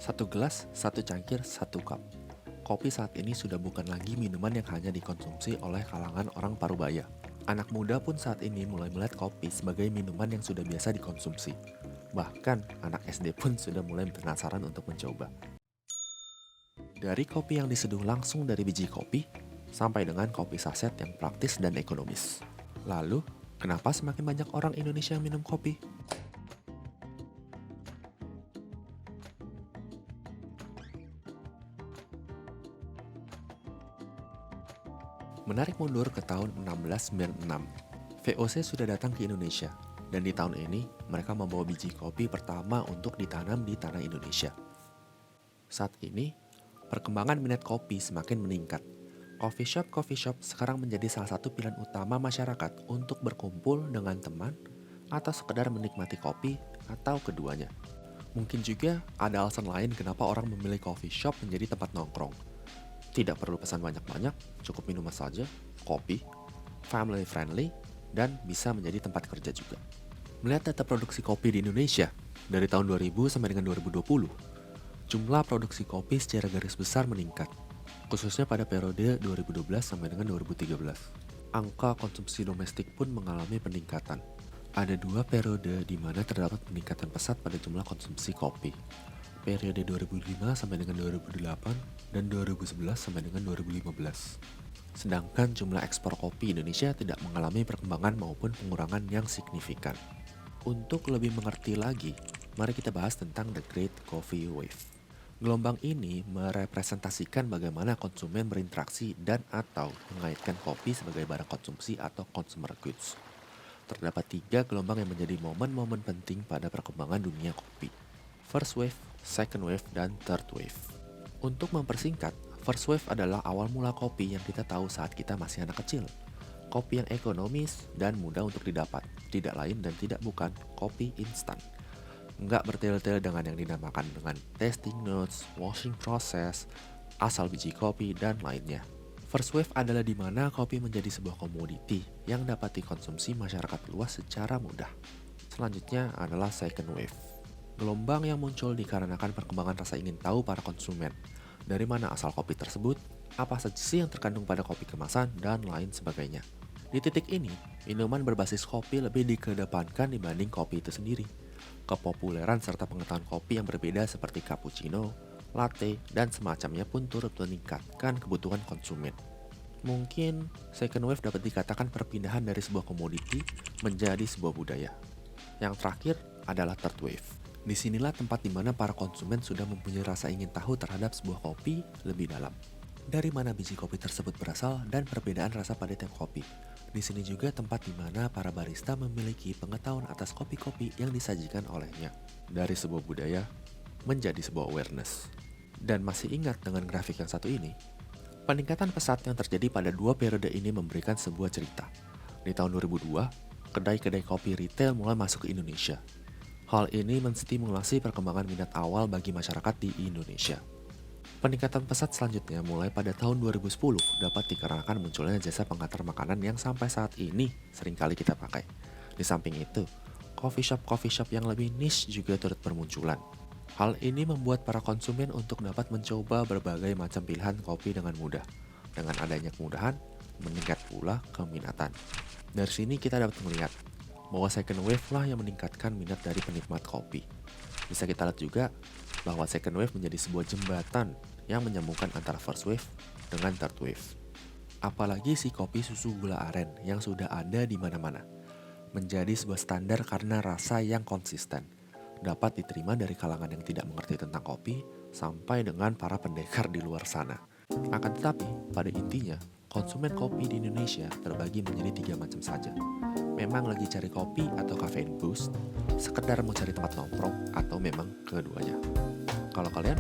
Satu gelas, satu cangkir, satu cup. Kopi saat ini sudah bukan lagi minuman yang hanya dikonsumsi oleh kalangan orang parubaya. Anak muda pun saat ini mulai melihat kopi sebagai minuman yang sudah biasa dikonsumsi. Bahkan, anak SD pun sudah mulai penasaran untuk mencoba. Dari kopi yang diseduh langsung dari biji kopi, sampai dengan kopi saset yang praktis dan ekonomis. Lalu, kenapa semakin banyak orang Indonesia yang minum kopi? Menarik mundur ke tahun 1696, VOC sudah datang ke Indonesia, dan di tahun ini mereka membawa biji kopi pertama untuk ditanam di tanah Indonesia. Saat ini, perkembangan minat kopi semakin meningkat. Coffee shop sekarang menjadi salah satu pilihan utama masyarakat untuk berkumpul dengan teman atau sekedar menikmati kopi atau keduanya. Mungkin juga ada alasan lain kenapa orang memilih coffee shop menjadi tempat nongkrong. Tidak perlu pesan banyak-banyak, cukup minuman saja, kopi, family friendly, dan bisa menjadi tempat kerja juga. Melihat data produksi kopi di Indonesia, dari tahun 2000 sampai dengan 2020, jumlah produksi kopi secara garis besar meningkat, khususnya pada periode 2012 sampai dengan 2013. Angka konsumsi domestik pun mengalami peningkatan. Ada dua periode di mana terdapat peningkatan pesat pada jumlah konsumsi kopi. Periode 2005 sampai dengan 2008 dan 2011 sampai dengan 2015. Sedangkan jumlah ekspor kopi Indonesia tidak mengalami perkembangan maupun pengurangan yang signifikan. Untuk lebih mengerti lagi, mari kita bahas tentang The Great Coffee Wave. Gelombang ini merepresentasikan bagaimana konsumen berinteraksi dan atau mengaitkan kopi sebagai barang konsumsi atau consumer goods. Terdapat 3 gelombang yang menjadi momen-momen penting pada perkembangan dunia kopi. First wave, second wave, dan third wave. Untuk mempersingkat, first wave adalah awal mula kopi yang kita tahu saat kita masih anak kecil. Kopi yang ekonomis dan mudah untuk didapat, tidak lain dan tidak bukan kopi instan. Nggak bertel-tel dengan yang dinamakan dengan tasting notes, washing process, asal biji kopi, dan lainnya. First wave adalah di mana kopi menjadi sebuah komoditi yang dapat dikonsumsi masyarakat luas secara mudah. Selanjutnya adalah second wave. Gelombang yang muncul dikarenakan perkembangan rasa ingin tahu para konsumen. Dari mana asal kopi tersebut, apa saja sih yang terkandung pada kopi kemasan, dan lain sebagainya. Di titik ini, minuman berbasis kopi lebih dikedepankan dibanding kopi itu sendiri. Kepopuleran serta pengetahuan kopi yang berbeda seperti cappuccino, latte, dan semacamnya pun turut meningkatkan kebutuhan konsumen. Mungkin second wave dapat dikatakan perpindahan dari sebuah komoditi menjadi sebuah budaya. Yang terakhir adalah third wave. Disinilah tempat di mana para konsumen sudah mempunyai rasa ingin tahu terhadap sebuah kopi lebih dalam. Dari mana biji kopi tersebut berasal dan perbedaan rasa pada tiap kopi. Di sini juga tempat di mana para barista memiliki pengetahuan atas kopi-kopi yang disajikan olehnya. Dari sebuah budaya menjadi sebuah awareness. Dan masih ingat dengan grafik yang satu ini? Peningkatan pesat yang terjadi pada dua periode ini memberikan sebuah cerita. Di tahun 2002, kedai-kedai kopi retail mulai masuk ke Indonesia. Hal ini menstimulasi perkembangan minat awal bagi masyarakat di Indonesia. Peningkatan pesat selanjutnya mulai pada tahun 2010 dapat dikarenakan munculnya jasa pengantar makanan yang sampai saat ini seringkali kita pakai. Di samping itu, coffee shop yang lebih niche juga turut bermunculan. Hal ini membuat para konsumen untuk dapat mencoba berbagai macam pilihan kopi dengan mudah. Dengan adanya kemudahan, meningkat pula keminatan. Dari sini kita dapat melihat bahwa second wave lah yang meningkatkan minat dari penikmat kopi. Bisa kita lihat juga bahwa second wave menjadi sebuah jembatan yang menyambungkan antara first wave dengan third wave. Apalagi si kopi susu gula aren yang sudah ada di mana-mana. Menjadi sebuah standar karena rasa yang konsisten. Dapat diterima dari kalangan yang tidak mengerti tentang kopi sampai dengan para pendekar di luar sana. Akan tetapi, pada intinya, konsumen kopi di Indonesia terbagi menjadi 3 macam saja. Memang lagi cari kopi atau caffeine boost, sekedar mau cari tempat nongkrong, atau memang keduanya. Kalau kalian,